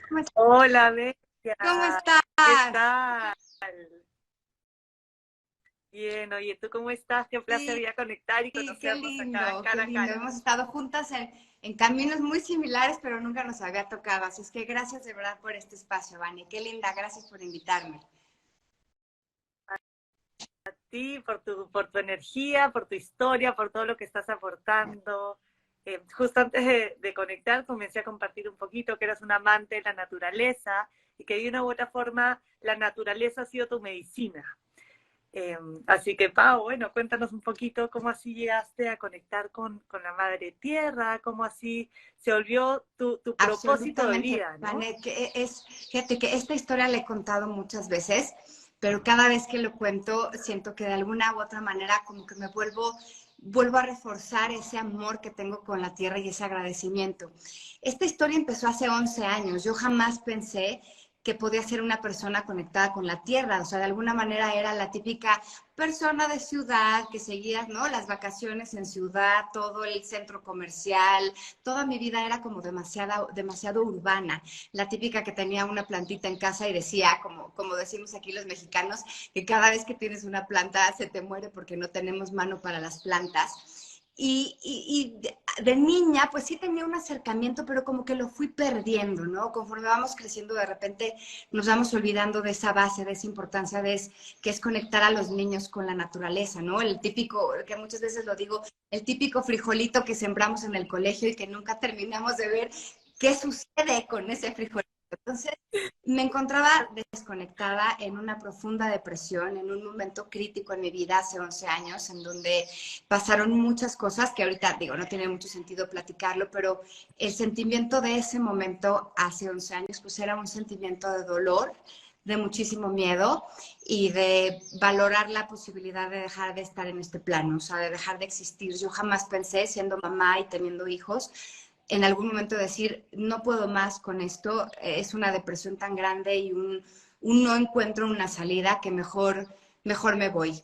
¿Cómo Hola, Bestia. ¿Qué estás? tal? Bien, oye, ¿tú cómo estás? Qué placer Sí, ya conectar y sí, conocernos acá qué cara a lindo. cara. Hemos estado juntas en caminos muy similares, pero nunca nos había tocado. Así es que gracias de verdad por este espacio, Vani. Qué linda, gracias por invitarme. Sí, por tu energía, por tu historia, por todo lo que estás aportando. Justo antes de conectar, comencé a compartir un poquito que eras un amante de la naturaleza y que de una u otra forma la naturaleza ha sido tu medicina. Así que, Pau, bueno, cuéntanos un poquito cómo así llegaste a conectar con la Madre Tierra, cómo así se volvió tu propósito de Absolutamente, vida, ¿no? Vane, fíjate que esta historia la he contado muchas veces, pero cada vez que lo cuento siento que de alguna u otra manera como que vuelvo a reforzar ese amor que tengo con la tierra y ese agradecimiento. Esta historia empezó hace 11 años. Yo jamás pensé que podía ser una persona conectada con la tierra. O sea, de alguna manera era la típica persona de ciudad que seguía, ¿no? Las vacaciones en ciudad, todo el centro comercial. Toda mi vida era como demasiado urbana. La típica que tenía una plantita en casa y decía, como decimos aquí los mexicanos, que cada vez que tienes una planta se te muere porque no tenemos mano para las plantas. Y de niña, pues sí tenía un acercamiento, pero como que lo fui perdiendo, ¿no? Conforme vamos creciendo, de repente nos vamos olvidando de esa base, de esa importancia que es conectar a los niños con la naturaleza, ¿no? El típico, que muchas veces lo digo, el típico frijolito que sembramos en el colegio y que nunca terminamos de ver qué sucede con ese frijolito. Entonces, me encontraba desconectada en una profunda depresión, en un momento crítico en mi vida hace 11 años, en donde pasaron muchas cosas que ahorita digo, no tiene mucho sentido platicarlo, pero el sentimiento de ese momento hace 11 años, pues era un sentimiento de dolor, de muchísimo miedo y de valorar la posibilidad de dejar de estar en este plano, o sea, de dejar de existir. Yo jamás pensé, siendo mamá y teniendo hijos, en algún momento decir, no puedo más con esto, es una depresión tan grande y un no encuentro una salida que mejor me voy.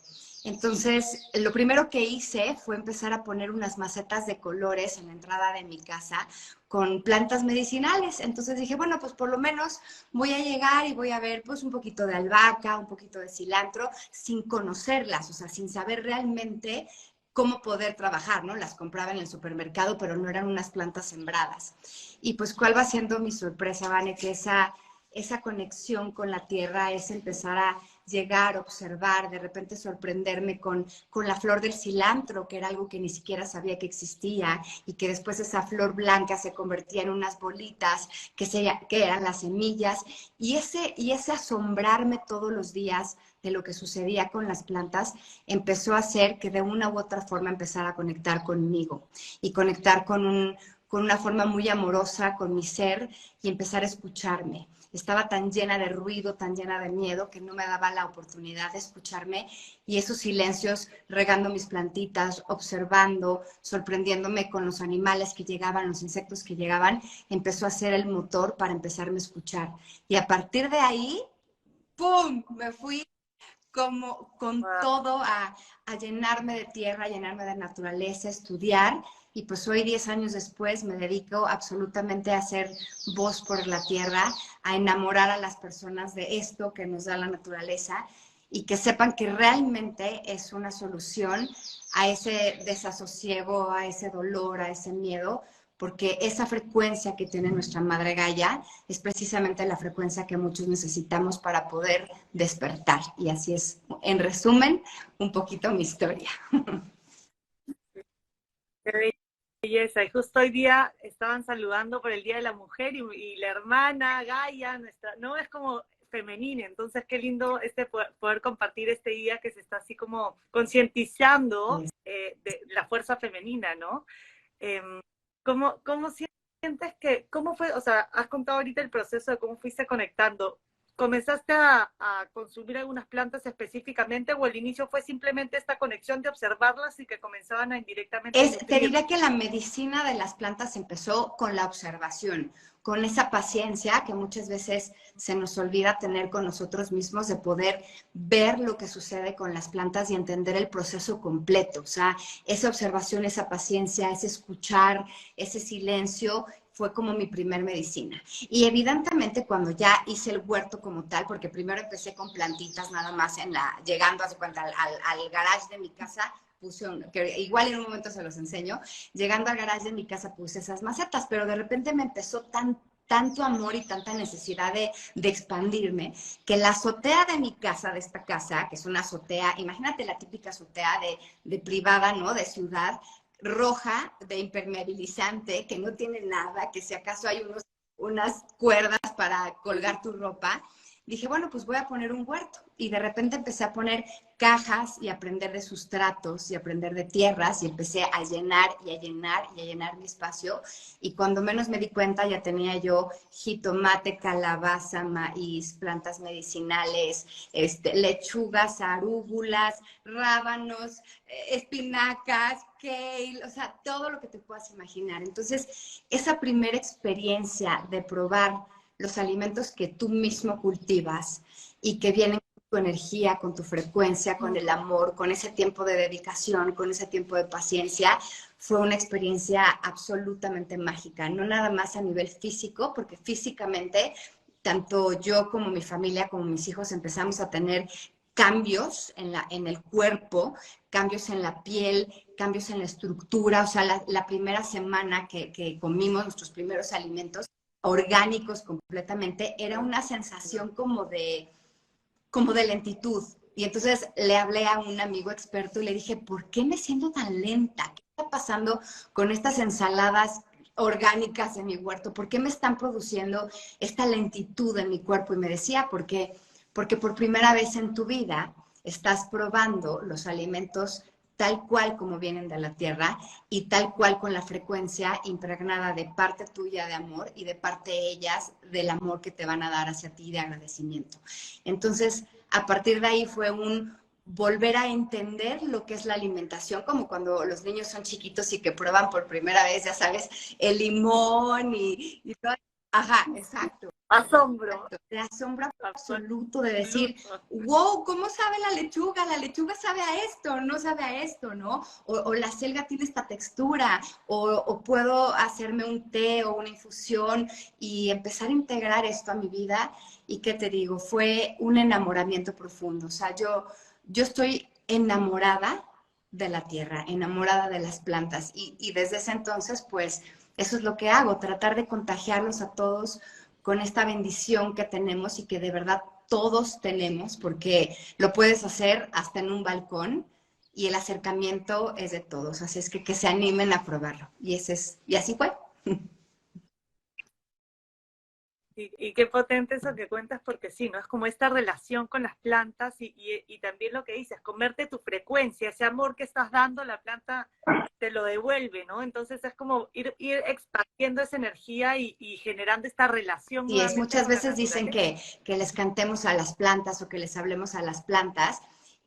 Entonces, lo primero que hice fue empezar a poner unas macetas de colores en la entrada de mi casa con plantas medicinales. Entonces dije, bueno, pues por lo menos voy a llegar y voy a ver pues un poquito de albahaca, un poquito de cilantro, sin conocerlas, o sea, sin saber realmente cómo poder trabajar, ¿no? Las compraba en el supermercado, pero no eran unas plantas sembradas. Y pues, ¿cuál va siendo mi sorpresa, Vane? Que esa conexión con la tierra es empezar a llegar, observar, de repente sorprenderme con la flor del cilantro, que era algo que ni siquiera sabía que existía, y que después esa flor blanca se convertía en unas bolitas que eran las semillas, y ese asombrarme todos los días de lo que sucedía con las plantas, empezó a hacer que de una u otra forma empezara a conectar conmigo y conectar con una forma muy amorosa con mi ser y empezar a escucharme. Estaba tan llena de ruido, tan llena de miedo, que no me daba la oportunidad de escucharme, y esos silencios, regando mis plantitas, observando, sorprendiéndome con los animales que llegaban, los insectos que llegaban, empezó a ser el motor para empezarme a escuchar. Y a partir de ahí, ¡pum!, me fui como con Wow. todo a llenarme de tierra, a llenarme de naturaleza, a estudiar. Y pues hoy, 10 años después, me dedico absolutamente a hacer voz por la tierra, a enamorar a las personas de esto que nos da la naturaleza y que sepan que realmente es una solución a ese desasosiego, a ese dolor, a ese miedo, porque esa frecuencia que tiene nuestra madre Gaia es precisamente la frecuencia que muchos necesitamos para poder despertar. Y así es, en resumen, un poquito mi historia. Qué belleza. Y justo hoy día estaban saludando por el Día de la Mujer y la hermana Gaia, nuestra, no es como femenina, entonces qué lindo poder compartir este día que se está así como concientizando de la fuerza femenina, ¿no? Eh, ¿cómo sientes cómo fue, o sea, has contado ahorita el proceso de cómo fuiste conectando? ¿Comenzaste a consumir algunas plantas específicamente o el inicio fue simplemente esta conexión de observarlas y que comenzaban a indirectamente Te nutrir? diría que la medicina de las plantas empezó con la observación, con esa paciencia que muchas veces se nos olvida tener con nosotros mismos, de poder ver lo que sucede con las plantas y entender el proceso completo. O sea, esa observación, esa paciencia, ese escuchar, ese silencio fue como mi primer medicina. Y evidentemente cuando ya hice el huerto como tal, porque primero empecé con plantitas nada más llegando a su cuenta al garage de mi casa, puse que igual en un momento se los enseño, llegando al garage de mi casa puse esas macetas, pero de repente me empezó tanto amor y tanta necesidad de expandirme, que la azotea de mi casa, de esta casa, que es una azotea, imagínate la típica azotea de privada, ¿no? De ciudad, roja, de impermeabilizante, que no tiene nada, que si acaso hay unas cuerdas para colgar tu ropa. Dije, bueno, pues voy a poner un huerto. Y de repente empecé a poner cajas y aprender de sustratos y aprender de tierras y empecé a llenar y a llenar y a llenar mi espacio. Y cuando menos me di cuenta ya tenía yo jitomate, calabaza, maíz, plantas medicinales, lechugas, arúgulas, rábanos, espinacas, kale, o sea, todo lo que te puedas imaginar. Entonces, esa primera experiencia de probar los alimentos que tú mismo cultivas y que vienen con tu energía, con tu frecuencia, con el amor, con ese tiempo de dedicación, con ese tiempo de paciencia, fue una experiencia absolutamente mágica. No nada más a nivel físico, porque físicamente, tanto yo como mi familia, como mis hijos, empezamos a tener cambios en el cuerpo, cambios en la piel, cambios en la estructura. O sea, la primera semana que comimos nuestros primeros alimentos, orgánicos completamente, era una sensación como de lentitud. Y entonces le hablé a un amigo experto y le dije, ¿por qué me siento tan lenta? ¿Qué está pasando con estas ensaladas orgánicas en mi huerto? ¿Por qué me están produciendo esta lentitud en mi cuerpo? Y me decía, porque por primera vez en tu vida estás probando los alimentos tal cual como vienen de la tierra y tal cual con la frecuencia impregnada de parte tuya de amor y de parte de ellas del amor que te van a dar hacia ti de agradecimiento. Entonces, a partir de ahí fue un volver a entender lo que es la alimentación, como cuando los niños son chiquitos y que prueban por primera vez, ya sabes, el limón y todo. Ajá, exacto. Asombro. El asombro absoluto de decir, wow, ¿cómo sabe la lechuga? La lechuga sabe a esto, no sabe a esto, ¿no? O la selga tiene esta textura, o puedo hacerme un té o una infusión y empezar a integrar esto a mi vida. ¿Y qué te digo? Fue un enamoramiento profundo. O sea, yo estoy enamorada de la tierra, enamorada de las plantas. Y desde ese entonces, pues, eso es lo que hago, tratar de contagiarlos a todos con esta bendición que tenemos y que de verdad todos tenemos, porque lo puedes hacer hasta en un balcón y el acercamiento es de todos. Así es que se animen a probarlo. Y así fue. Y qué potente eso que cuentas, porque sí, ¿no? Es como esta relación con las plantas y también lo que dices, comerte tu frecuencia, ese amor que estás dando, la planta te lo devuelve, ¿no? Entonces es como ir expandiendo esa energía y generando esta relación Sí, es nuevamente muchas con la veces dicen naturaleza. que les cantemos a las plantas o que les hablemos a las plantas.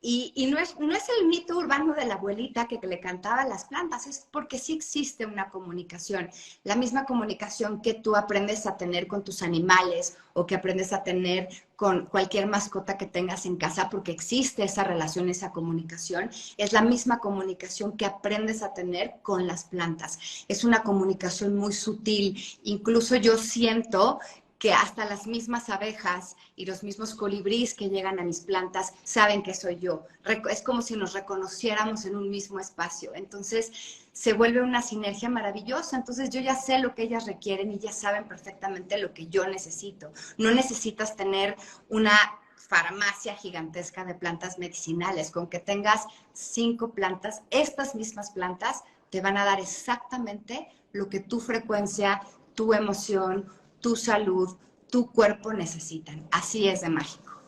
Y no es el mito urbano de la abuelita que le cantaba a las plantas, es porque sí existe una comunicación, la misma comunicación que tú aprendes a tener con tus animales o que aprendes a tener con cualquier mascota que tengas en casa, porque existe esa relación, esa comunicación, es la misma comunicación que aprendes a tener con las plantas. Es una comunicación muy sutil, incluso yo siento que hasta las mismas abejas y los mismos colibríes que llegan a mis plantas saben que soy yo. Es como si nos reconociéramos en un mismo espacio. Entonces se vuelve una sinergia maravillosa. Entonces yo ya sé lo que ellas requieren y ya saben perfectamente lo que yo necesito. No necesitas tener una farmacia gigantesca de plantas medicinales. Con que tengas 5 plantas, estas mismas plantas te van a dar exactamente lo que tu frecuencia, tu emoción, tu salud, tu cuerpo necesitan. Así es de mágico.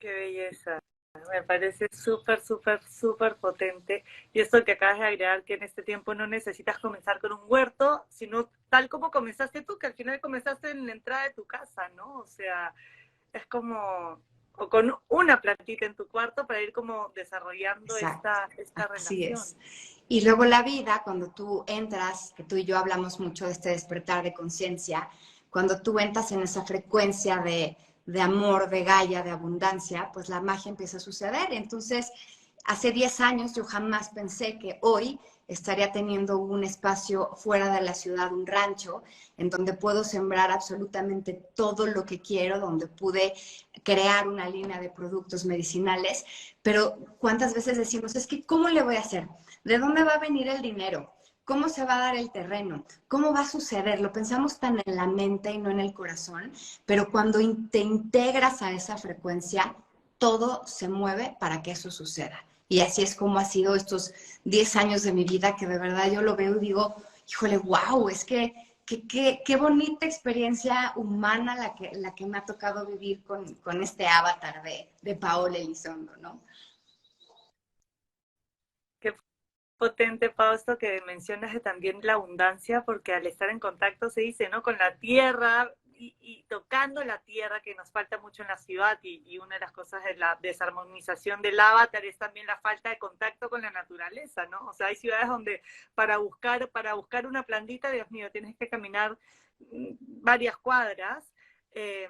Qué belleza. Me parece súper, súper, súper potente. Y esto que acabas de agregar, que en este tiempo no necesitas comenzar con un huerto, sino tal como comenzaste tú, que al final comenzaste en la entrada de tu casa, ¿no? O sea, es como, o con una plantita en tu cuarto para ir como desarrollando Exacto, esta así relación. es. Y luego la vida, cuando tú entras, que tú y yo hablamos mucho de este despertar de conciencia, cuando tú entras en esa frecuencia de amor, de Gaia, de abundancia, pues la magia empieza a suceder. Entonces, hace 10 años yo jamás pensé que hoy estaría teniendo un espacio fuera de la ciudad, un rancho, en donde puedo sembrar absolutamente todo lo que quiero, donde pude crear una línea de productos medicinales, pero ¿cuántas veces decimos, es que ¿cómo le voy a hacer? ¿De dónde va a venir el dinero? ¿Cómo se va a dar el terreno? ¿Cómo va a suceder? Lo pensamos tan en la mente y no en el corazón, pero cuando te integras a esa frecuencia, todo se mueve para que eso suceda. Y así es como ha sido estos 10 años de mi vida, que de verdad yo lo veo y digo, híjole, wow, es que qué bonita experiencia humana la que me ha tocado vivir con este avatar de Paola Elizondo, ¿no? Qué potente, Pau, esto que mencionas de también la abundancia, porque al estar en contacto se dice, ¿no? Con la tierra y tocando la tierra, que nos falta mucho en la ciudad, y una de las cosas de la desarmonización del avatar es también la falta de contacto con la naturaleza, ¿no? O sea, hay ciudades donde para buscar una plantita, Dios mío, tienes que caminar varias cuadras, eh,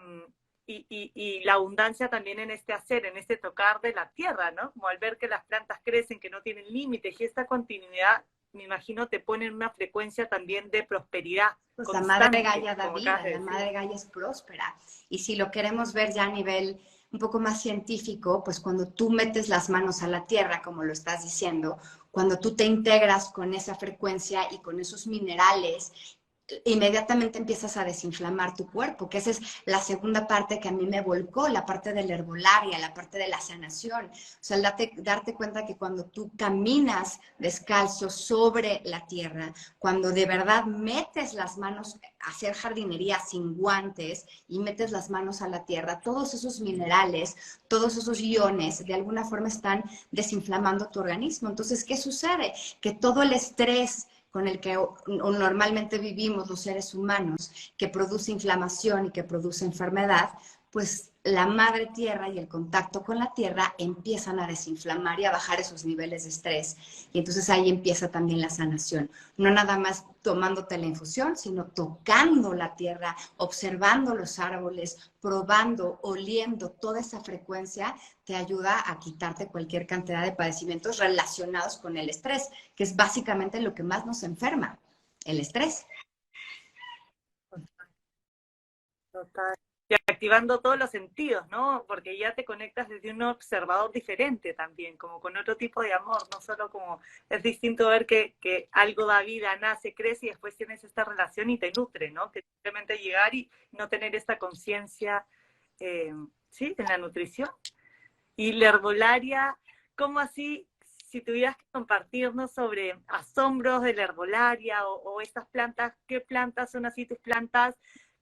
y la abundancia también en este hacer, en este tocar de la tierra, ¿no? Como al ver que las plantas crecen, que no tienen límites, y esta continuidad, me imagino, te pone en una frecuencia también de prosperidad Pues constante, la madre Gaia da como acabas vida, de la decir. madre Gaia es próspera. Y si lo queremos ver ya a nivel un poco más científico, pues cuando tú metes las manos a la tierra, como lo estás diciendo, cuando tú te integras con esa frecuencia y con esos minerales, inmediatamente empiezas a desinflamar tu cuerpo, que esa es la segunda parte que a mí me volcó, la parte de la herbolaria, la parte de la sanación. O sea, darte cuenta que cuando tú caminas descalzo sobre la tierra, cuando de verdad metes las manos a hacer jardinería sin guantes y metes las manos a la tierra, todos esos minerales, todos esos iones, de alguna forma están desinflamando tu organismo. Entonces, ¿qué sucede? Que todo el estrés con el que normalmente vivimos los seres humanos, que produce inflamación y que produce enfermedad, pues la madre tierra y el contacto con la tierra empiezan a desinflamar y a bajar esos niveles de estrés. Y entonces ahí empieza también la sanación. No nada más tomándote la infusión, sino tocando la tierra, observando los árboles, probando, oliendo toda esa frecuencia, te ayuda a quitarte cualquier cantidad de padecimientos relacionados con el estrés, que es básicamente lo que más nos enferma, el estrés. Total. Y activando todos los sentidos, ¿no? Porque ya te conectas desde un observador diferente también, como con otro tipo de amor, no solo como es distinto ver que algo da vida, nace, crece y después tienes esta relación y te nutre, ¿no? Que simplemente llegar y no tener esta conciencia, sí, en la nutrición. Y la herbolaria, ¿cómo así? Si tuvieras que compartirnos sobre asombros de la herbolaria o estas plantas, ¿qué plantas son así tus plantas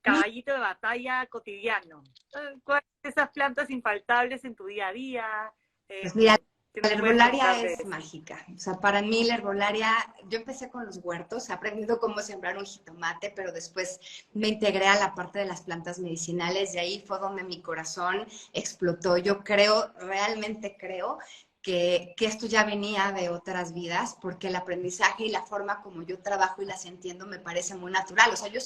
caballito de batalla cotidiano? ¿Cuáles son esas plantas infaltables en tu día a día? Pues mira, ¿Qué la nos puedes herbolaria contar de es eso? mágica. O sea, para mí la herbolaria, yo empecé con los huertos, he aprendido cómo sembrar un jitomate, pero después me integré a la parte de las plantas medicinales y ahí fue donde mi corazón explotó. Yo creo, realmente creo que esto ya venía de otras vidas, porque el aprendizaje y la forma como yo trabajo y las entiendo me parece muy natural. O sea, yo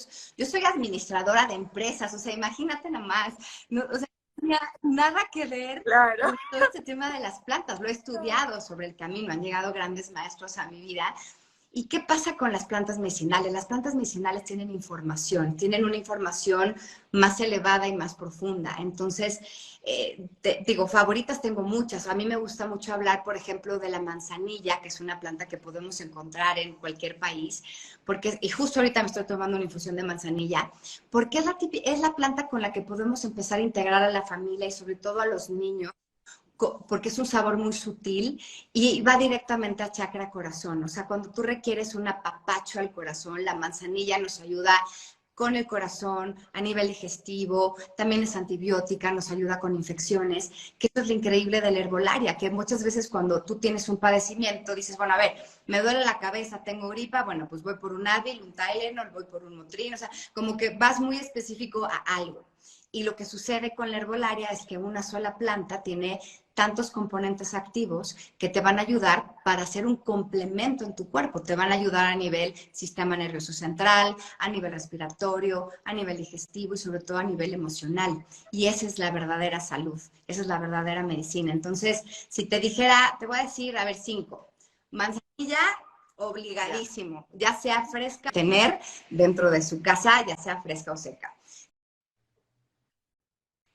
soy administradora de empresas, o sea, imagínate nada más. No, o sea, no tenía nada que ver Claro. con todo este tema de las plantas. Lo he estudiado sobre el camino, han llegado grandes maestros a mi vida. ¿Y qué pasa con las plantas medicinales? Las plantas medicinales tienen una información más elevada y más profunda. Entonces, digo, favoritas tengo muchas. A mí me gusta mucho hablar, por ejemplo, de la manzanilla, que es una planta que podemos encontrar en cualquier país, porque, y justo ahorita me estoy tomando una infusión de manzanilla, porque es la planta con la que podemos empezar a integrar a la familia y sobre todo a los niños porque es un sabor muy sutil y va directamente a chakra corazón. O sea, cuando tú requieres un apapacho al corazón, la manzanilla nos ayuda con el corazón, a nivel digestivo, también es antibiótica, nos ayuda con infecciones, que eso es lo increíble de la herbolaria, que muchas veces cuando tú tienes un padecimiento, dices, bueno, a ver, me duele la cabeza, tengo gripa, bueno, pues voy por un Advil, un Tylenol, voy por un Motrin, o sea, como que vas muy específico a algo. Y lo que sucede con la herbolaria es que una sola planta tiene tantos componentes activos que te van a ayudar para hacer un complemento en tu cuerpo. Te van a ayudar a nivel sistema nervioso central, a nivel respiratorio, a nivel digestivo y sobre todo a nivel emocional. Y esa es la verdadera salud, esa es la verdadera medicina. Entonces, si te dijera, te voy a decir, a ver, 5. Manzanilla, obligadísimo, ya sea fresca, tener dentro de su casa, ya sea fresca o seca.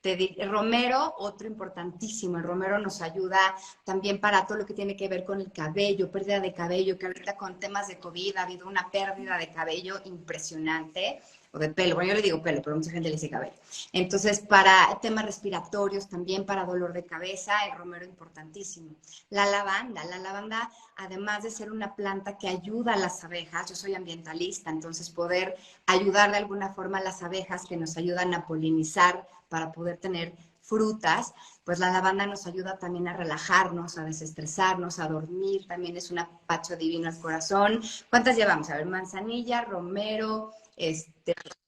El romero, otro importantísimo, el romero nos ayuda también para todo lo que tiene que ver con el cabello, pérdida de cabello, que ahorita con temas de COVID ha habido una pérdida de cabello impresionante, o de pelo, bueno, yo le digo pelo, pero mucha gente le dice cabello. Entonces, para temas respiratorios, también para dolor de cabeza, el romero importantísimo. La lavanda, además de ser una planta que ayuda a las abejas, yo soy ambientalista, entonces poder ayudar de alguna forma a las abejas que nos ayudan a polinizar para poder tener frutas, pues la lavanda nos ayuda también a relajarnos, a desestresarnos, a dormir, también es un apacho divino al corazón. ¿Cuántas llevamos? A ver, manzanilla, romero,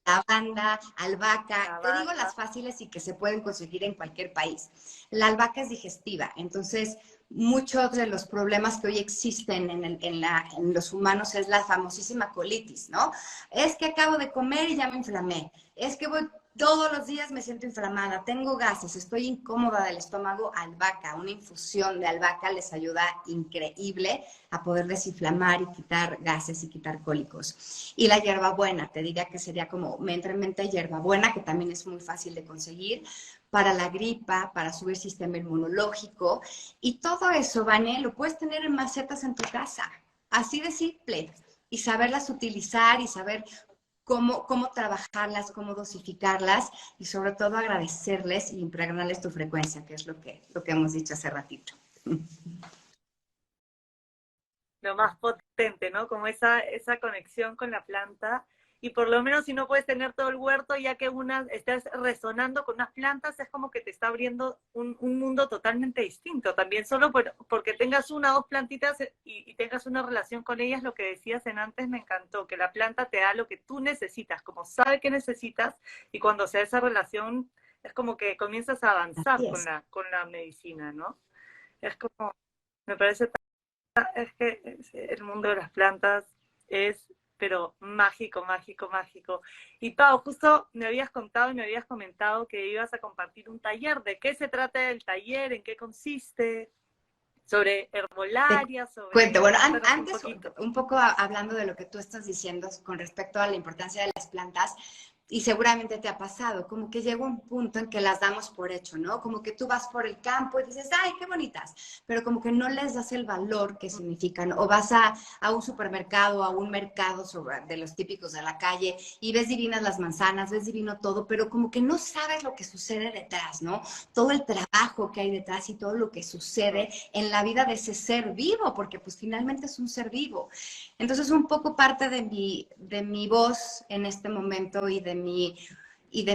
lavanda, albahaca, te digo las fáciles y que se pueden conseguir en cualquier país. La albahaca es digestiva, entonces muchos de los problemas que hoy existen en los humanos es la famosísima colitis, ¿no? Es que acabo de comer y ya me inflamé, es que voy todos los días me siento inflamada, tengo gases, estoy incómoda del estómago, albahaca, una infusión de albahaca les ayuda increíble a poder desinflamar y quitar gases y quitar cólicos. Y la hierbabuena, te diría que sería como, me entra en mente hierbabuena, que también es muy fácil de conseguir, para la gripa, para subir el sistema inmunológico. Y todo eso, Vane, lo puedes tener en macetas en tu casa, así de simple. Y saberlas utilizar y saber cómo trabajarlas, cómo dosificarlas y sobre todo agradecerles y impregnarles tu frecuencia, que es lo que hemos dicho hace ratito. Lo más potente, ¿no? Como esa conexión con la planta. Y por lo menos si no puedes tener todo el huerto, ya que estás resonando con unas plantas, es como que te está abriendo un mundo totalmente distinto. También solo porque tengas una o dos plantitas y tengas una relación con ellas, lo que decías en antes me encantó, que la planta te da lo que tú necesitas, como sabe que necesitas, y cuando se da esa relación, es como que comienzas a avanzar con la medicina, ¿no? Es como, me parece, es que el mundo de las plantas es pero mágico, mágico, mágico. Y Pau, justo me habías contado y me habías comentado que ibas a compartir un taller. ¿De qué se trata el taller? ¿En qué consiste? ¿Sobre herbolaria? Cuento, bueno, antes un poco hablando de lo que tú estás diciendo con respecto a la importancia de las plantas, y seguramente te ha pasado, como que llega un punto en que las damos por hecho, ¿no? Como que tú vas por el campo y dices, ¡ay, qué bonitas! Pero como que no les das el valor que significan. O vas a un supermercado, a un mercado de los típicos de la calle y ves divinas las manzanas, ves divino todo, pero como que no sabes lo que sucede detrás, ¿no? Todo el trabajo que hay detrás y todo lo que sucede en la vida de ese ser vivo, porque pues finalmente es un ser vivo. Entonces, un poco parte de mi voz en este momento y de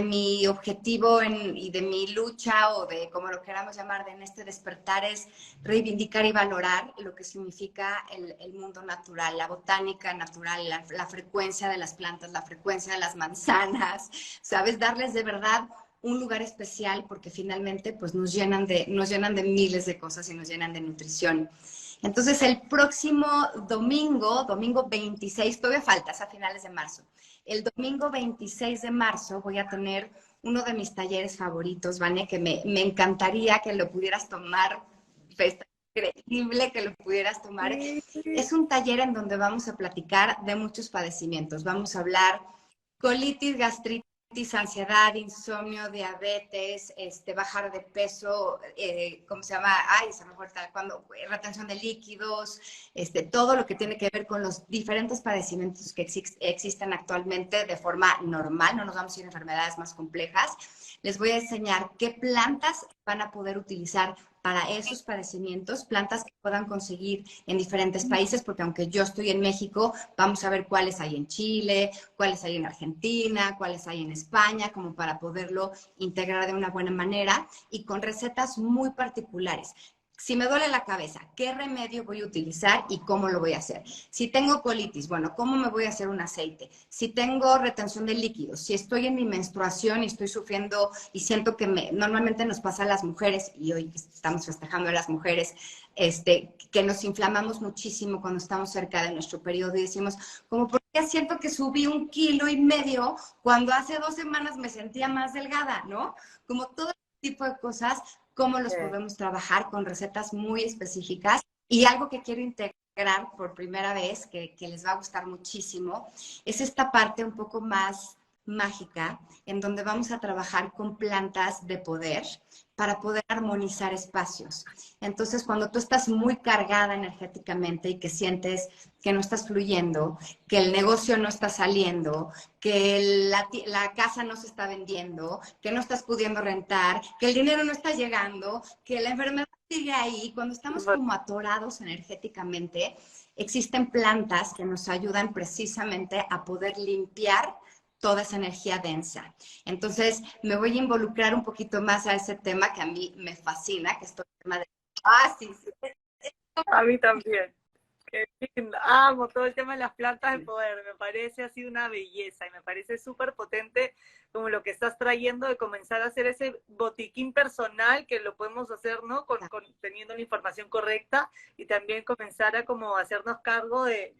mi objetivo y de mi lucha o de como lo queramos llamar en este despertar es reivindicar y valorar lo que significa el mundo natural, la botánica natural, la frecuencia de las plantas, la frecuencia de las manzanas, ¿sabes? Darles de verdad un lugar especial porque finalmente pues nos llenan de miles de cosas y nos llenan de nutrición. Entonces, el próximo domingo 26, todavía faltas a finales de marzo. El domingo 26 de marzo voy a tener uno de mis talleres favoritos, Vane, que me encantaría que lo pudieras tomar. Está increíble que lo pudieras tomar. Sí. Es un taller en donde vamos a platicar de muchos padecimientos. Vamos a hablar colitis, gastritis, ansiedad, insomnio, diabetes, bajar de peso, ¿cómo se llama? Ay, se me fue cuando retención de líquidos, todo lo que tiene que ver con los diferentes padecimientos que existen actualmente de forma normal, no nos vamos a ir a enfermedades más complejas. Les voy a enseñar qué plantas van a poder utilizar para esos padecimientos, plantas que puedan conseguir en diferentes países, porque aunque yo estoy en México, vamos a ver cuáles hay en Chile, cuáles hay en Argentina, cuáles hay en España, como para poderlo integrar de una buena manera y con recetas muy particulares. Si me duele la cabeza, ¿qué remedio voy a utilizar y cómo lo voy a hacer? Si tengo colitis, bueno, ¿cómo me voy a hacer un aceite? Si tengo retención de líquidos, si estoy en mi menstruación y estoy sufriendo y siento que normalmente nos pasa a las mujeres, y hoy estamos festejando a las mujeres, que nos inflamamos muchísimo cuando estamos cerca de nuestro periodo y decimos, como, ¿por qué siento que subí 1,5 kilos cuando hace 2 semanas me sentía más delgada, ¿no? Como todo tipo de cosas, cómo los podemos trabajar con recetas muy específicas. Y algo que quiero integrar integrar por primera vez, que les va a gustar muchísimo, es esta parte un poco más mágica, en donde vamos a trabajar con plantas de poder para poder armonizar espacios. Entonces, cuando tú estás muy cargada energéticamente y que sientes que no estás fluyendo, que el negocio no está saliendo, que la casa no se está vendiendo, que no estás pudiendo rentar, que el dinero no está llegando, que la enfermedad sigue ahí, cuando estamos como atorados energéticamente, existen plantas que nos ayudan precisamente a poder limpiar toda esa energía densa. Entonces, me voy a involucrar un poquito más a ese tema que a mí me fascina, que es todo el tema de... Ah, sí, sí. A mí también. Qué lindo. Amo todo el tema de las plantas de poder. Me parece así una belleza y me parece súper potente como lo que estás trayendo de comenzar a hacer ese botiquín personal que lo podemos hacer, ¿no? Teniendo la información correcta y también comenzar a como hacernos cargo del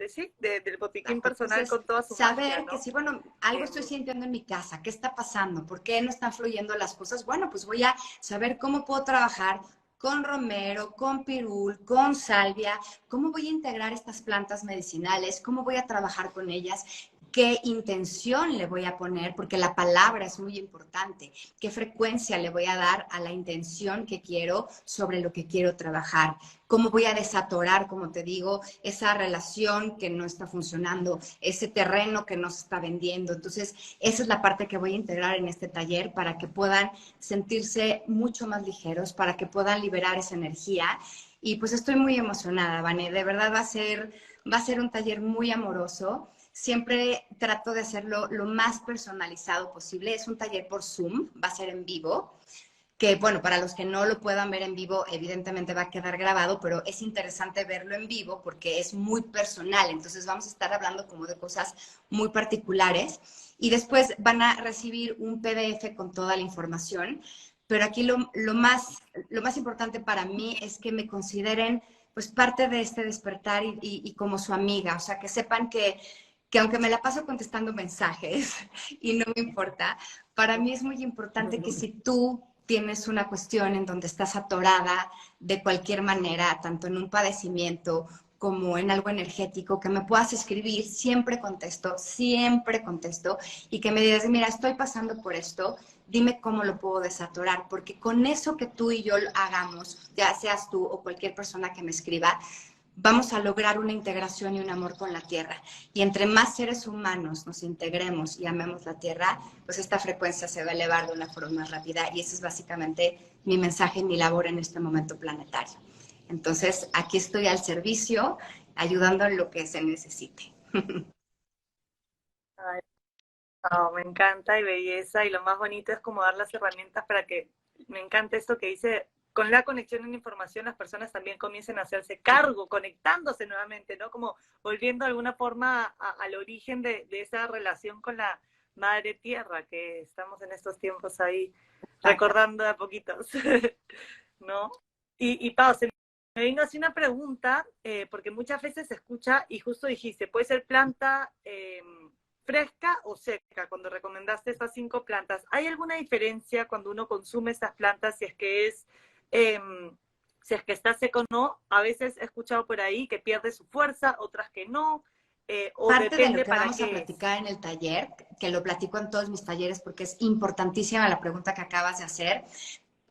botiquín personal. Entonces, con toda su saber magia, ¿no? que si, bueno, algo estoy sintiendo en mi casa, ¿qué está pasando? ¿Por qué no están fluyendo las cosas? Bueno, pues voy a saber cómo puedo trabajar con romero, con pirul, con salvia, cómo voy a integrar estas plantas medicinales, cómo voy a trabajar con ellas, qué intención le voy a poner, porque la palabra es muy importante, qué frecuencia le voy a dar a la intención que quiero sobre lo que quiero trabajar, cómo voy a desatorar, como te digo, esa relación que no está funcionando, ese terreno que no se está vendiendo. Entonces, esa es la parte que voy a integrar en este taller para que puedan sentirse mucho más ligeros, para que puedan liberar esa energía. Y pues estoy muy emocionada, Vane. De verdad va a ser un taller muy amoroso. Siempre trato de hacerlo lo más personalizado posible. Es un taller por Zoom, va a ser en vivo, que bueno, para los que no lo puedan ver en vivo, evidentemente va a quedar grabado, pero es interesante verlo en vivo porque es muy personal. Entonces vamos a estar hablando como de cosas muy particulares y después van a recibir un PDF con toda la información. Pero aquí lo más importante para mí es que me consideren pues parte de este despertar y como su amiga, o sea, que sepan que aunque me la paso contestando mensajes y no me importa, para mí es muy importante que si tú tienes una cuestión en donde estás atorada de cualquier manera, tanto en un padecimiento como en algo energético, que me puedas escribir, siempre contesto, y que me digas, mira, estoy pasando por esto, dime cómo lo puedo desatorar, porque con eso que tú y yo hagamos, ya seas tú o cualquier persona que me escriba, vamos a lograr una integración y un amor con la tierra. Y entre más seres humanos nos integremos y amemos la tierra, pues esta frecuencia se va a elevar de una forma más rápida. Y ese es básicamente mi mensaje y mi labor en este momento planetario. Entonces, aquí estoy al servicio, ayudando en lo que se necesite. Ay, no, me encanta y belleza, y lo más bonito es como dar las herramientas para que, me encanta esto que dice, con la conexión en información las personas también comiencen a hacerse cargo, conectándose nuevamente, ¿no? Como volviendo de alguna forma al origen de esa relación con la madre tierra, que estamos en estos tiempos ahí recordando de a poquitos, ¿no? Y Pau, se me vino así una pregunta, porque muchas veces se escucha, y justo dijiste, puede ser planta fresca o seca, cuando recomendaste estas 5 plantas. ¿Hay alguna diferencia cuando uno consume estas plantas, eh, si es que está seco o no? A veces he escuchado por ahí que pierde su fuerza, otras que no, o Parte de lo depende que para vamos a qué es. platicar en el taller, que lo platico en todos mis talleres porque es importantísima la pregunta que acabas de hacer.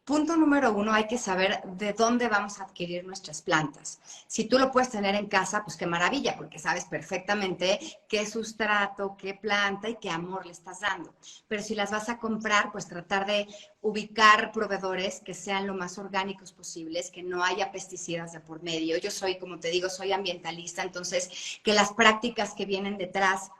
Punto número 1, hay que saber de dónde vamos a adquirir nuestras plantas. Si tú lo puedes tener en casa, pues qué maravilla, porque sabes perfectamente qué sustrato, qué planta y qué amor le estás dando. Pero si las vas a comprar, pues tratar de ubicar proveedores que sean lo más orgánicos posibles, que no haya pesticidas de por medio. Yo soy, como te digo, soy ambientalista, entonces que las prácticas que vienen detrás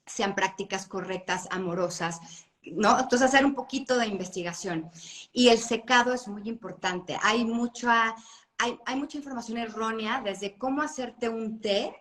sean prácticas correctas, amorosas, ¿no? Entonces, hacer un poquito de investigación. Y el secado es muy importante. Hay mucha información errónea desde cómo hacerte un té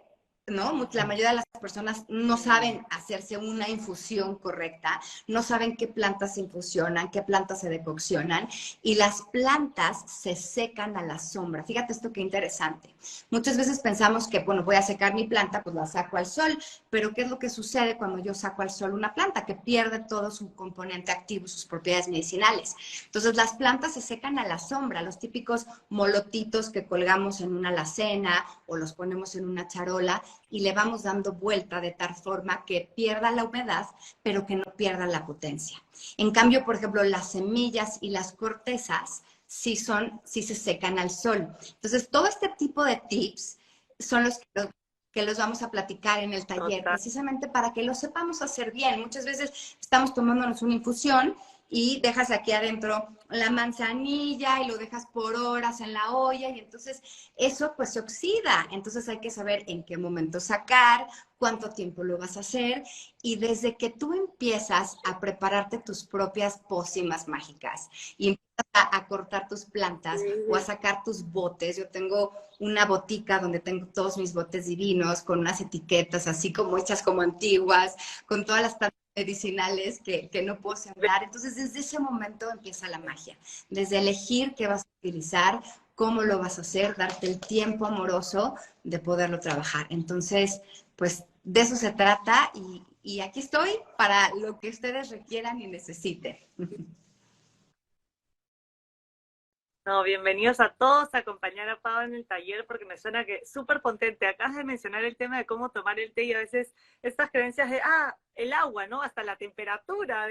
¿no? La mayoría de las personas no saben hacerse una infusión correcta, no saben qué plantas se infusionan, qué plantas se decoccionan, y las plantas se secan a la sombra. Fíjate esto qué interesante. Muchas veces pensamos que, bueno, voy a secar mi planta, pues la saco al sol, pero ¿qué es lo que sucede cuando yo saco al sol una planta? Que pierde todo su componente activo, sus propiedades medicinales. Entonces las plantas se secan a la sombra, los típicos molotitos que colgamos en una alacena o los ponemos en una charola, y le vamos dando vuelta de tal forma que pierda la humedad, pero que no pierda la potencia. En cambio, por ejemplo, las semillas y las cortezas sí se secan al sol. Entonces, todo este tipo de tips son que los vamos a platicar en el taller, Total. precisamente para que lo sepamos hacer bien. Muchas veces estamos tomándonos una infusión y dejas aquí adentro la manzanilla y lo dejas por horas en la olla, y entonces eso pues se oxida. Entonces hay que saber en qué momento sacar, cuánto tiempo lo vas a hacer, y desde que tú empiezas a prepararte tus propias pócimas mágicas y empiezas a cortar tus plantas o a sacar tus botes. Yo tengo una botica donde tengo todos mis botes divinos con unas etiquetas así como hechas como antiguas, con todas las plantas medicinales que no puedo sembrar. Entonces, desde ese momento empieza la magia. Desde elegir qué vas a utilizar, cómo lo vas a hacer, darte el tiempo amoroso de poderlo trabajar. Entonces, pues de eso se trata, y aquí estoy para lo que ustedes requieran y necesiten. No, bienvenidos a todos a acompañar a Pau en el taller, porque me suena que súper potente. Acabas de mencionar el tema de cómo tomar el té, y a veces estas creencias de, el agua, ¿no? Hasta la temperatura, a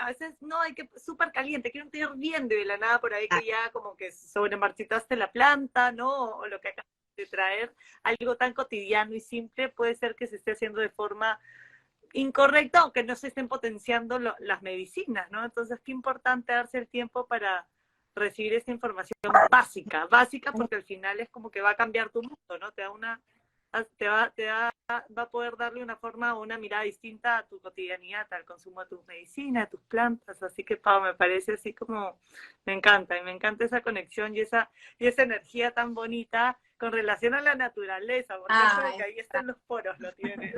veces no, hay que súper caliente, quiero un té hirviendo, y de la nada por ahí que ya como que sobremarchitaste la planta, ¿no? O lo que acabas de traer, algo tan cotidiano y simple, puede ser que se esté haciendo de forma incorrecta, aunque no se estén potenciando las medicinas, ¿no? Entonces, qué importante darse el tiempo para recibir esta información básica, porque al final es como que va a cambiar tu mundo, ¿no? Va a poder darle una forma o una mirada distinta a tu cotidianidad, al consumo de tus medicinas, de tus plantas. Así que, Pau, me parece así como, y me encanta esa conexión y esa energía tan bonita con relación a la naturaleza, porque eso de que ahí están los poros, lo tienes,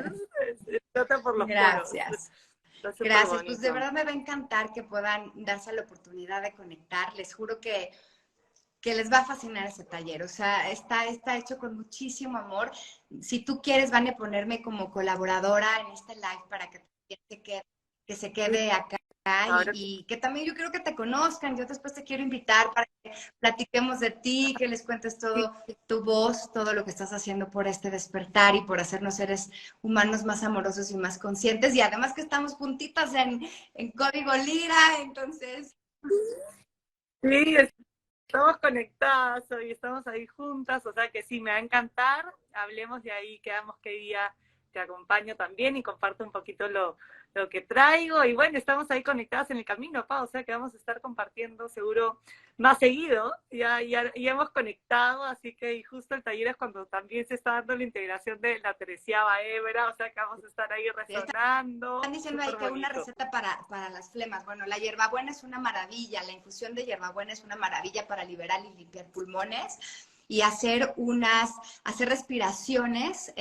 trata por los poros. Gracias. Está súper Gracias, pues de bonito. verdad me va a encantar que puedan darse la oportunidad de conectar. Les juro que les va a fascinar ese taller. O sea, está hecho con muchísimo amor. Si tú quieres, van a ponerme como colaboradora en este live para que se quede acá, Ahora y que también yo quiero que te conozcan. Yo después te quiero invitar para que platiquemos de ti, que les cuentes sí, todo tu voz, todo lo que estás haciendo por este despertar y por hacernos seres humanos más amorosos y más conscientes. Y además que estamos juntitas en Código Lira, entonces... sí, estamos conectadas hoy, estamos ahí juntas, o sea que sí, me va a encantar. Hablemos de ahí, quedamos qué día te acompaño también y comparto un poquito lo que traigo. Y bueno, estamos ahí conectadas en el camino, Pau, o sea que vamos a estar compartiendo seguro más seguido. Ya hemos conectado, así que y justo el taller es cuando también se está dando la integración de la 13ª hebra, o sea que vamos a estar ahí resonando. Están diciendo ahí Súper que una bonito. receta para las flemas. Bueno, la hierbabuena es una maravilla, la infusión de hierbabuena es una maravilla para liberar y limpiar pulmones, y hacer respiraciones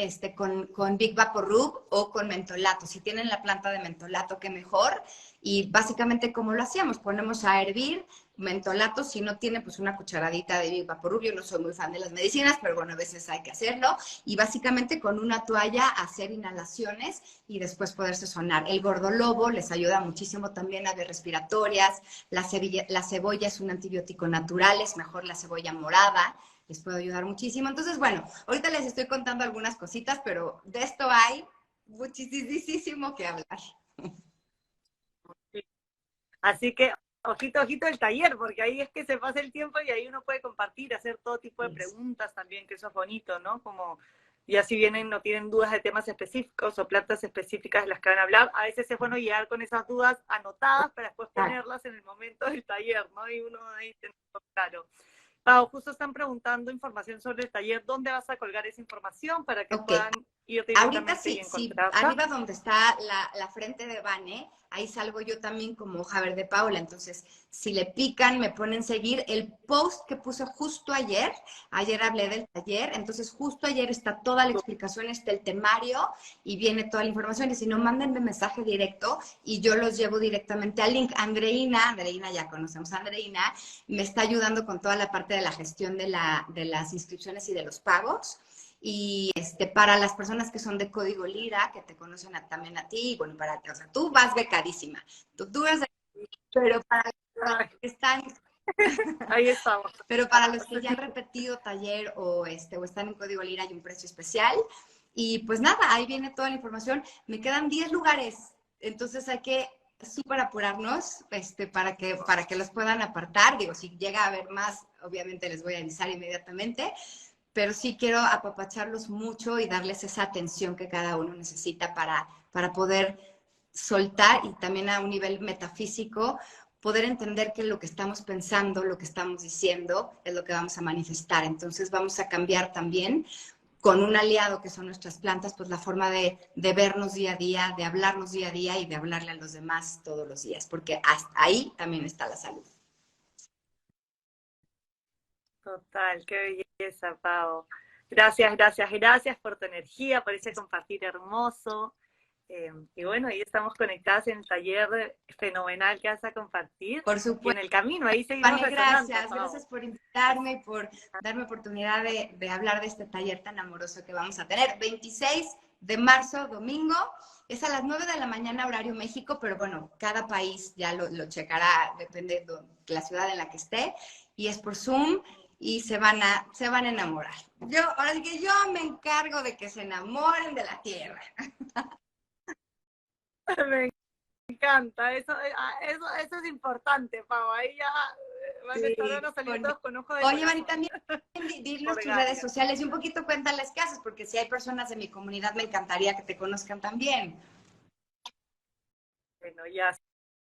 con Big Vapor Rub o con mentolato. Si tienen la planta de mentolato, qué mejor. Y básicamente, ¿cómo lo hacíamos? Ponemos a hervir mentolato. Si no tiene, pues una cucharadita de Big Vapor Rub. Yo no soy muy fan de las medicinas, pero bueno, a veces hay que hacerlo. Y básicamente con una toalla hacer inhalaciones y después poderse sonar. El gordolobo les ayuda muchísimo también a vías respiratorias. La cebolla es un antibiótico natural, es mejor la cebolla morada, les puede ayudar muchísimo. Entonces, bueno, ahorita les estoy contando algunas cositas, pero de esto hay muchísimo que hablar. Así que, ojito el taller, porque ahí es que se pasa el tiempo y ahí uno puede compartir, hacer todo tipo de preguntas también, que eso es bonito, ¿no? Como ya si vienen, no tienen dudas de temas específicos o plantas específicas de las que van a hablar, a veces es bueno llegar con esas dudas anotadas para después ponerlas en el momento del taller, ¿no? Y uno ahí tiene claro. Pau, justo están preguntando información sobre el taller. ¿Dónde vas a colgar esa información para que Ok, puedan ir Ahorita directamente y sí, sí, encontrarla. arriba donde está la frente de Vane, ahí salgo yo también como hoja verde Paula. Entonces, si le pican, me ponen seguir. El post que puse justo ayer hablé del taller, entonces justo ayer está toda la explicación, está el temario y viene toda la información. Y si no, mándenme mensaje directo y yo los llevo directamente al link. Andreina, ya conocemos a Andreina, me está ayudando con toda la parte de la gestión de las inscripciones y de los pagos. Y para las personas que son de Código Lira, que te conocen también a ti, bueno, o sea, tú vas becadísima, tú vas, pero para Ay, los que están, ahí estamos. pero para los que ya han repetido taller o están en Código Lira hay un precio especial. Y pues nada, ahí viene toda la información. Me quedan 10 lugares, entonces hay que súper apurarnos para que los puedan apartar. Digo, si llega a haber más, obviamente les voy a avisar inmediatamente, pero sí quiero apapacharlos mucho y darles esa atención que cada uno necesita para poder soltar y también a un nivel metafísico, poder entender que lo que estamos pensando, lo que estamos diciendo, es lo que vamos a manifestar. Entonces vamos a cambiar también con un aliado que son nuestras plantas, pues la forma de vernos día a día, de hablarnos día a día y de hablarle a los demás todos los días, porque hasta ahí también está la salud. Total, qué belleza, Pau. Gracias, gracias, gracias por tu energía, por ese compartir hermoso. Y bueno, ahí estamos conectadas en el taller fenomenal que vas a compartir Por y en supuesto. el camino, ahí seguimos Vane, resonando, gracias. Pau. Gracias por invitarme y por darme oportunidad de hablar de este taller tan amoroso que vamos a tener. 26 de marzo, domingo. Es a las 9 de la mañana, horario México, pero bueno, cada país ya lo checará, depende de la ciudad en la que esté. Y es por Zoom y se van a enamorar. Ahora sí que yo me encargo de que se enamoren de la tierra. Me encanta, eso es importante, Pau. Ahí ya van a Sí, estar a salir todos con ojo de oye, Mari, corazón también dinos por tus redes Gaia. sociales y un poquito cuéntales qué haces, porque si hay personas de mi comunidad, me encantaría que te conozcan también. Bueno, ya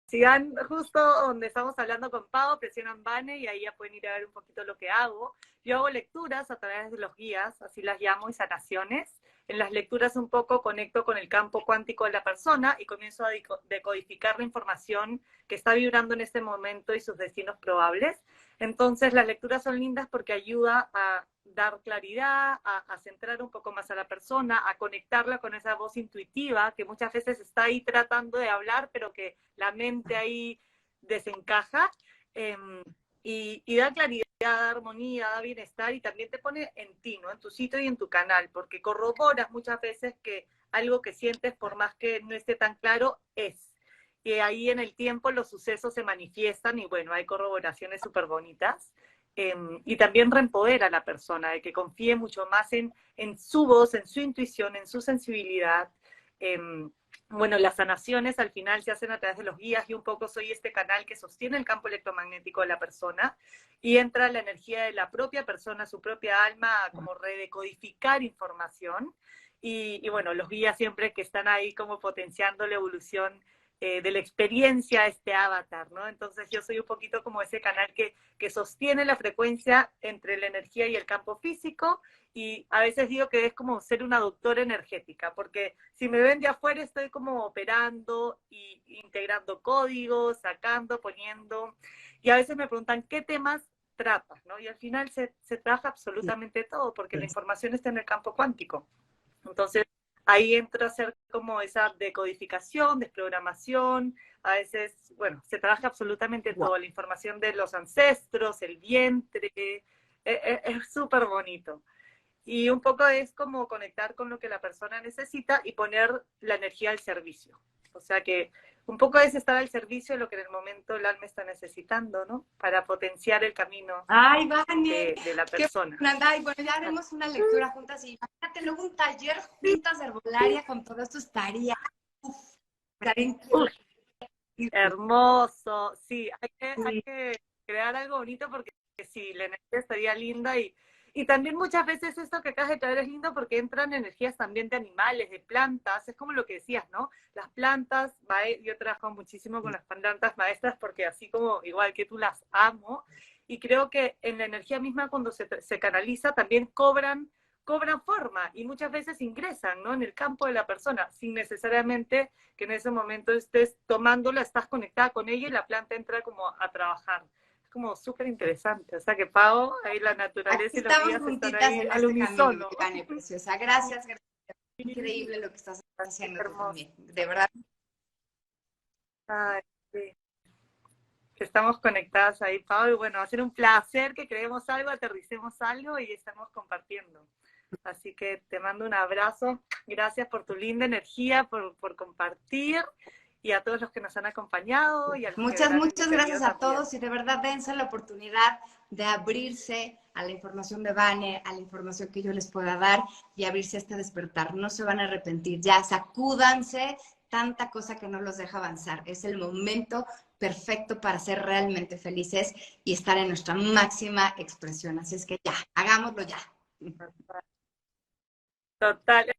sigan justo donde estamos hablando con Pau, presionan Bane y ahí ya pueden ir a ver un poquito lo que hago. Yo hago lecturas a través de los guías, así las llamo, y sanaciones. En las lecturas un poco conecto con el campo cuántico de la persona y comienzo a decodificar la información que está vibrando en este momento y sus destinos probables. Entonces las lecturas son lindas porque ayuda a dar claridad, a centrar un poco más a la persona, a conectarla con esa voz intuitiva que muchas veces está ahí tratando de hablar, pero que la mente ahí desencaja. Eh, y da claridad, da armonía, da bienestar y también te pone en ti, ¿no? En tu sitio y en tu canal, porque corroboras muchas veces que algo que sientes, por más que no esté tan claro, es. Y ahí en el tiempo los sucesos se manifiestan y bueno, hay corroboraciones súper bonitas. Y también reempodera a la persona, de que confíe mucho más en su voz, en su intuición, en su sensibilidad. Bueno, las sanaciones al final se hacen a través de los guías y un poco soy este canal que sostiene el campo electromagnético de la persona y entra la energía de la propia persona, su propia alma, a como redecodificar información. Y bueno, los guías siempre que están ahí como potenciando la evolución de la experiencia a este avatar, ¿no? Entonces yo soy un poquito como ese canal que sostiene la frecuencia entre la energía y el campo físico y a veces digo que es como ser una doctora energética, porque si me ven de afuera estoy como operando y integrando códigos, sacando, poniendo, y a veces me preguntan qué temas tratas, ¿no? Y al final se trabaja absolutamente todo, porque la información está en el campo cuántico. Entonces, ahí entra a ser como esa decodificación, desprogramación, a veces, bueno, se trabaja absolutamente Wow. todo, la información de los ancestros, el vientre, es súper bonito. Y un poco es como conectar con lo que la persona necesita y poner la energía al servicio. O sea que un poco es estar al servicio de lo que en el momento el alma está necesitando, ¿no? Para potenciar el camino Ay, Vane, de la qué persona. buena. Ay, bueno, ya haremos una lectura juntas y imagínate luego un taller juntas de herbolaria con todo esto estaría, uf, estaría Uf, increíble. hermoso, sí, hay Sí. que crear algo bonito porque sí, la energía estaría linda y también muchas veces esto que acabas de traer es lindo porque entran energías también de animales, de plantas, es como lo que decías, ¿no? Las plantas, yo trabajo muchísimo con las plantas maestras porque así como igual que tú las amo y creo que en la energía misma cuando se canaliza también cobran cobran forma y muchas veces ingresan, ¿no? En el campo de la persona, sin necesariamente que en ese momento estés tomándola, estás conectada con ella y la planta entra como a trabajar. Es como súper interesante. O sea que Pau, ahí la Aquí naturaleza y los estamos días están juntitas ahí en al este camino, unísono. Ivane, preciosa. Gracias, gracias. Increíble lo que estás Qué haciendo tú hermoso. también. De verdad. Ay, sí. Estamos conectadas ahí, Pau, y bueno, va a ser un placer que creemos algo, aterricemos algo y estamos compartiendo. Así que te mando un abrazo, gracias por tu linda energía, por compartir, y a todos los que nos han acompañado y a los que Muchas, verán el muchas diferido gracias a también. todos y de verdad dense la oportunidad de abrirse a la información de Vane, a la información que yo les pueda dar y abrirse a este despertar. No se van a arrepentir, ya sacúdanse tanta cosa que no los deja avanzar. Es el momento perfecto para ser realmente felices y estar en nuestra máxima expresión. Así es que ya, hagámoslo ya. Total,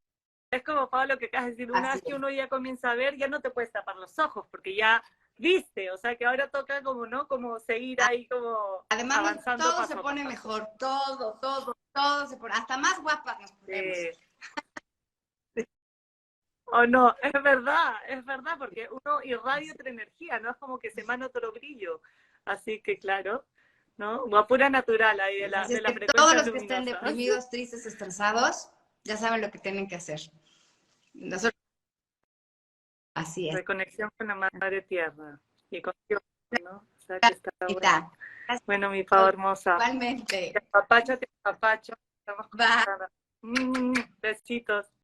es como Pablo que acabas de decir, una Así vez que es. uno ya comienza a ver, ya no te puedes tapar los ojos, porque ya viste, o sea que ahora toca como, ¿no? Como seguir ahí como Además, avanzando todo se paso a pone paso. mejor, todo se pone, hasta más guapas nos ponemos. Eh, O no, es verdad, porque uno irradia otra energía, no es como que se emana otro brillo. Así que claro, ¿no? Guapura natural ahí Así de es las que todos frecuencias los que estén luminosas. deprimidos, tristes, estresados, ya saben lo que tienen que hacer. Nosotros, así es. Reconexión con la madre tierra y contigo, ¿no? O sea que está bueno. Gracias. Bueno, mi Pau hermosa. Igualmente. Te apapacho, estamos Bye. conectadas. Besitos.